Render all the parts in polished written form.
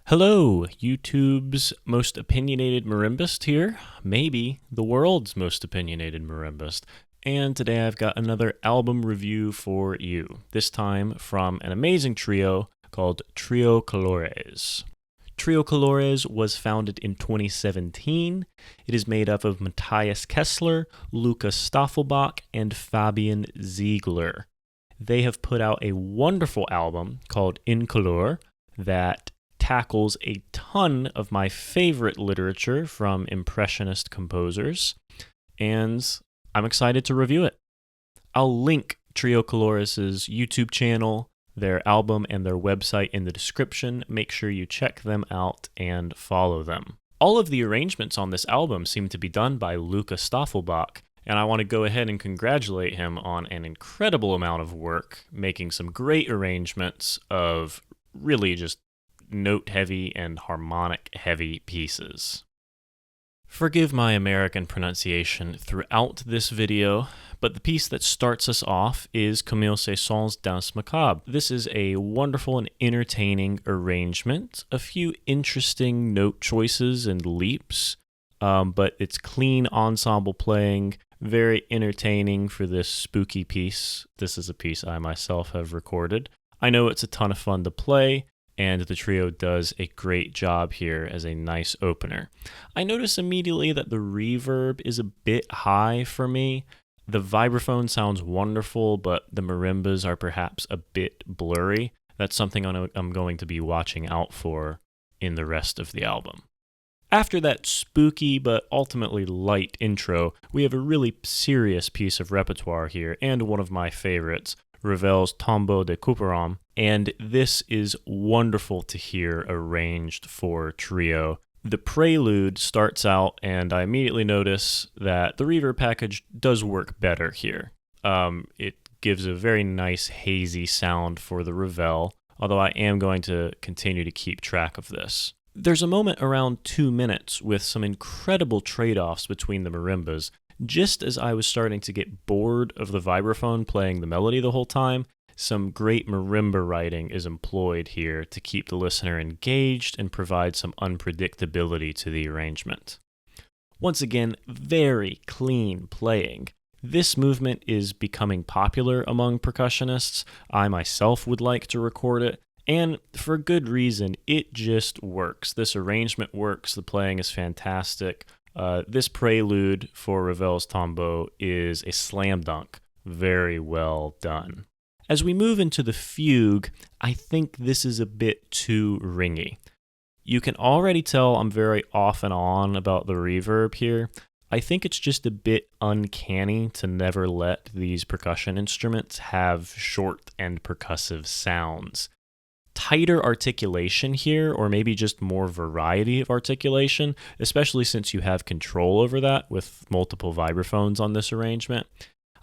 Hello, YouTube's most opinionated marimbist here, maybe the world's most opinionated marimbist. And today I've got another album review for you, this time from an amazing trio called Trio Colores. Trio Colores was founded in 2017. It is made up of Matthias Kessler, Luca Staffelbach, and Fabian Ziegler. They have put out a wonderful album called In Couleur that tackles a ton of my favorite literature from impressionist composers, and I'm excited to review it. I'll link Trio Colores' YouTube channel, their album, and their website in the description. Make sure you check them out and follow them. All of the arrangements on this album seem to be done by Luca Staffelbach, and I want to go ahead and congratulate him on an incredible amount of work, making some great arrangements of really just note-heavy and harmonic-heavy pieces. Forgive my American pronunciation throughout this video, but the piece that starts us off is Camille Saint-Saëns's Danse Macabre. This is a wonderful and entertaining arrangement, a few interesting note choices and leaps, but it's clean ensemble playing, very entertaining for this spooky piece. This is a piece I myself have recorded. I know it's a ton of fun to play, and the trio does a great job here as a nice opener. I notice immediately that the reverb is a bit high for me. The vibraphone sounds wonderful, but the marimbas are perhaps a bit blurry. That's something I'm going to be watching out for in the rest of the album. After that spooky but ultimately light intro, we have a really serious piece of repertoire here, and one of my favorites, Ravel's Tombeau de Couperin, and this is wonderful to hear arranged for trio. The prelude starts out, and I immediately notice that the reverb package does work better here. It gives a very nice hazy sound for the Ravel, although I am going to continue to keep track of this. There's a moment around 2 minutes with some incredible trade-offs between the marimbas. Just as I was starting to get bored of the vibraphone playing the melody the whole time, some great marimba writing is employed here to keep the listener engaged and provide some unpredictability to the arrangement. Once again, very clean playing. This movement is becoming popular among percussionists. I myself would like to record it, and for good reason. It just works. This arrangement works. The playing is fantastic. This prelude for Ravel's Tombeau is a slam dunk. Very well done. As we move into the fugue, I think this is a bit too ringy. You can already tell I'm very off and on about the reverb here. I think it's just a bit uncanny to never let these percussion instruments have short and percussive sounds. Tighter articulation here, or maybe just more variety of articulation, especially since you have control over that with multiple vibraphones on this arrangement.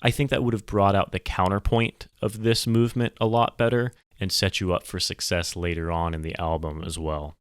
I think that would have brought out the counterpoint of this movement a lot better and set you up for success later on in the album as well.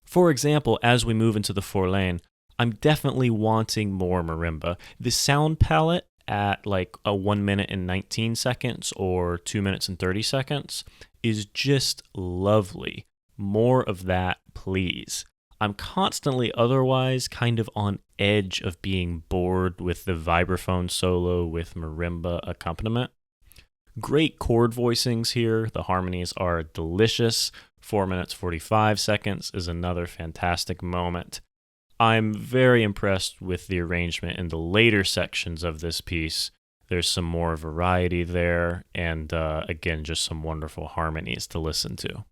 For example, as we move into the fourlaine, I'm definitely wanting more marimba. The sound palette at like a 1 minute and 19 seconds or 2 minutes and 30 seconds is just lovely. More of that, please. I'm constantly otherwise kind of on edge of being bored with the vibraphone solo with marimba accompaniment. Great chord voicings here. The harmonies are delicious. 4 minutes 45 seconds is another fantastic moment. I'm very impressed with the arrangement in the later sections of this piece. There's some more variety there, and again, just some wonderful harmonies to listen to.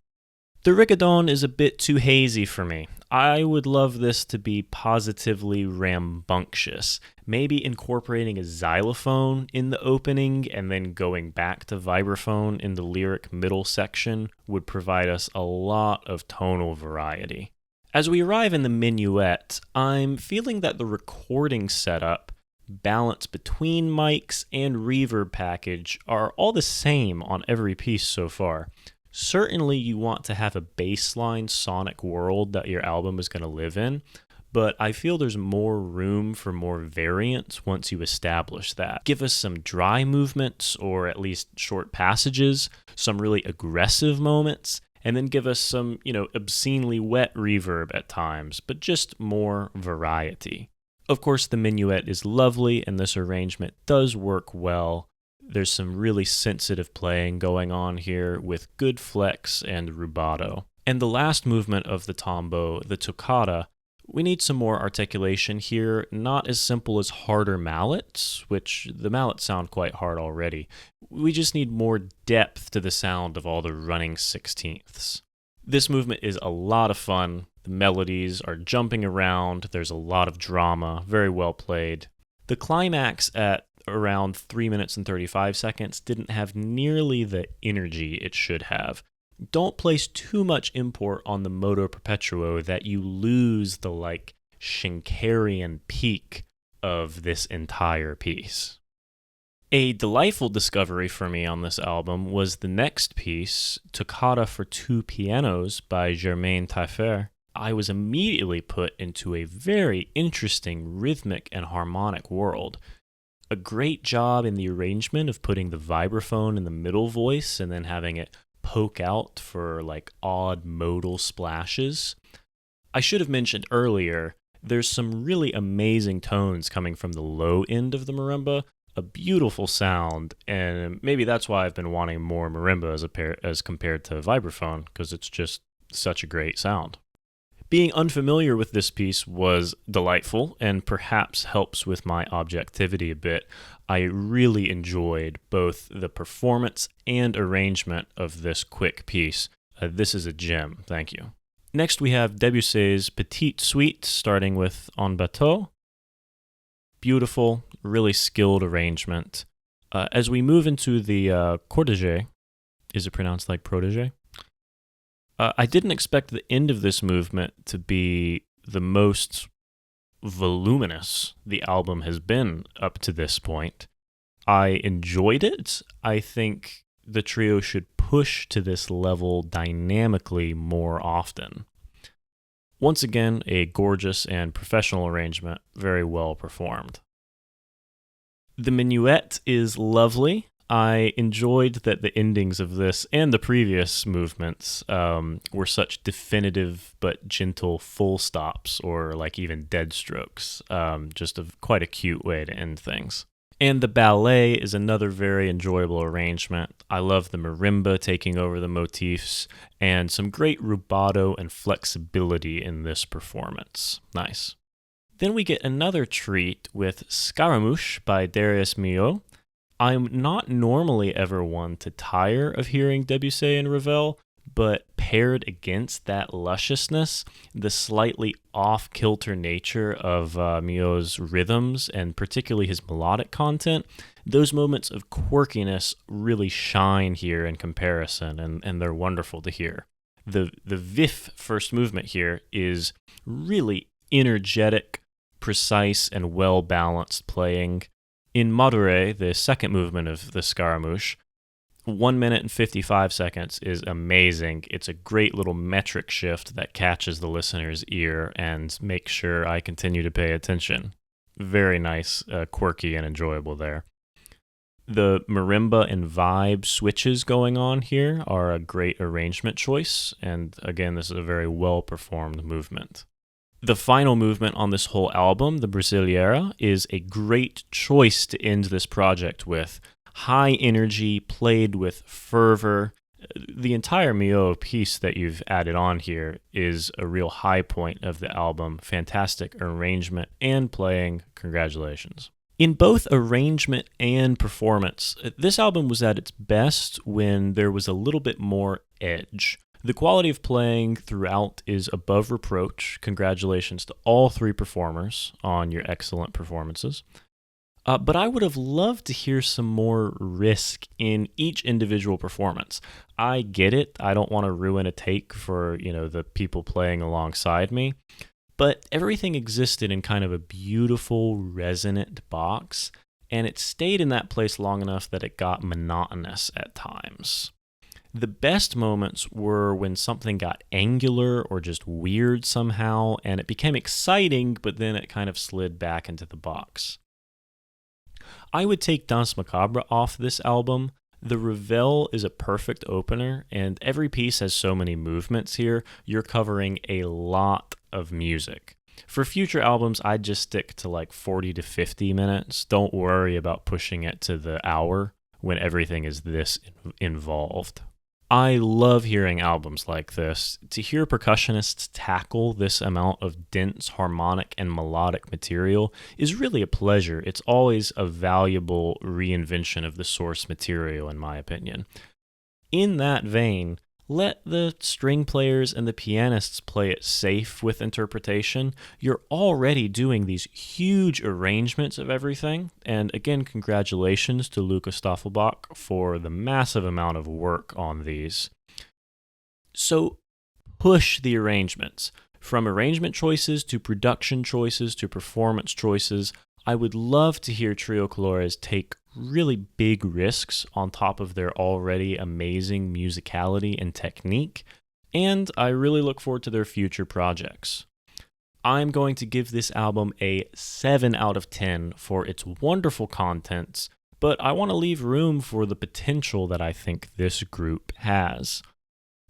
The rigodon is a bit too hazy for me. I would love this to be positively rambunctious, maybe incorporating a xylophone in the opening and then going back to vibraphone in the lyric middle section would provide us a lot of tonal variety. As we arrive in the minuet, I'm feeling that the recording setup, balance between mics, and reverb package are all the same on every piece so far. Certainly you want to have a baseline sonic world that your album is going to live in, but I feel there's more room for more variance once you establish that. Give us some dry movements, or at least short passages, some really aggressive moments, and then give us some, obscenely wet reverb at times, but just more variety. Of course, the minuet is lovely, and this arrangement does work well. There's some really sensitive playing going on here with good flex and rubato. And the last movement of the tombeau, the toccata, we need some more articulation here, not as simple as harder mallets, which the mallets sound quite hard already. We just need more depth to the sound of all the running sixteenths. This movement is a lot of fun. The melodies are jumping around. There's a lot of drama, very well played. The climax at around 3 minutes and 35 seconds didn't have nearly the energy it should have. Don't place too much import on the moto perpetuo that you lose the Schenkerian peak of this entire piece. A delightful discovery for me on this album was the next piece, Toccata for Two Pianos by Germain Tailleferre. I was immediately put into a very interesting rhythmic and harmonic world. A great job in the arrangement of putting the vibraphone in the middle voice and then having it poke out for odd modal splashes. I should have mentioned earlier, there's some really amazing tones coming from the low end of the marimba, a beautiful sound, and maybe that's why I've been wanting more marimba as compared to vibraphone, because it's just such a great sound. Being unfamiliar with this piece was delightful and perhaps helps with my objectivity a bit. I really enjoyed both the performance and arrangement of this quick piece. This is a gem, thank you. Next we have Debussy's Petite Suite, starting with En Bateau. Beautiful, really skilled arrangement. As we move into the cortege, is it pronounced like protege? I didn't expect the end of this movement to be the most voluminous the album has been up to this point. I enjoyed it. I think the trio should push to this level dynamically more often. Once again, a gorgeous and professional arrangement, very well performed. The minuet is lovely. I enjoyed that the endings of this and the previous movements were such definitive but gentle full stops or even dead strokes. Just quite a cute way to end things. And the ballet is another very enjoyable arrangement. I love the marimba taking over the motifs and some great rubato and flexibility in this performance. Nice. Then we get another treat with Scaramouche by Darius Milhaud. I'm not normally ever one to tire of hearing Debussy and Ravel, but paired against that lusciousness, the slightly off-kilter nature of Milhaud's rhythms, and particularly his melodic content, those moments of quirkiness really shine here in comparison, and they're wonderful to hear. The vif first movement here is really energetic, precise, and well-balanced playing. In Madure, the second movement of the Scaramouche, 1 minute and 55 seconds is amazing. It's a great little metric shift that catches the listener's ear and makes sure I continue to pay attention. Very nice, quirky, and enjoyable there. The marimba and vibe switches going on here are a great arrangement choice, and again, this is a very well-performed movement. The final movement on this whole album, the Brasileira, is a great choice to end this project with. High energy, played with fervor. The entire Milhaud piece that you've added on here is a real high point of the album. Fantastic arrangement and playing. Congratulations. In both arrangement and performance, this album was at its best when there was a little bit more edge. The quality of playing throughout is above reproach. Congratulations to all three performers on your excellent performances. But I would have loved to hear some more risk in each individual performance. I get it. I don't want to ruin a take for, the people playing alongside me. But everything existed in kind of a beautiful, resonant box, and it stayed in that place long enough that it got monotonous at times. The best moments were when something got angular or just weird somehow, and it became exciting, but then it kind of slid back into the box. I would take Danse Macabre off this album. The Ravel is a perfect opener, and every piece has so many movements here, you're covering a lot of music. For future albums, I'd just stick to like 40 to 50 minutes. Don't worry about pushing it to the hour when everything is this involved. I love hearing albums like this. To hear percussionists tackle this amount of dense harmonic and melodic material is really a pleasure. It's always a valuable reinvention of the source material, in my opinion. In that vein, let the string players and the pianists play it safe with interpretation. You're already doing these huge arrangements of everything. And again, congratulations to Luca Staffelbach for the massive amount of work on these. So push the arrangements. From arrangement choices to production choices to performance choices, I would love to hear Trio Colores take really big risks on top of their already amazing musicality and technique, and I really look forward to their future projects. I'm going to give this album a 7 out of 10 for its wonderful contents, but I want to leave room for the potential that I think this group has.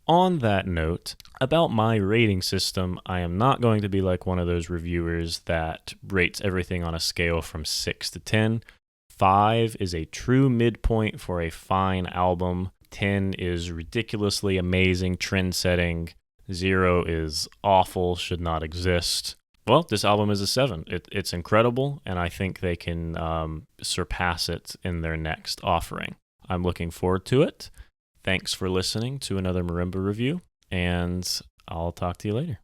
On that note, about my rating system, I am not going to be like one of those reviewers that rates everything on a scale from 6 to 10. 5 is a true midpoint for a fine album. 10 is ridiculously amazing, trend-setting. 0 is awful, should not exist. Well, this album is a 7. It's incredible, and I think they can surpass it in their next offering. I'm looking forward to it. Thanks for listening to another marimba review, and I'll talk to you later.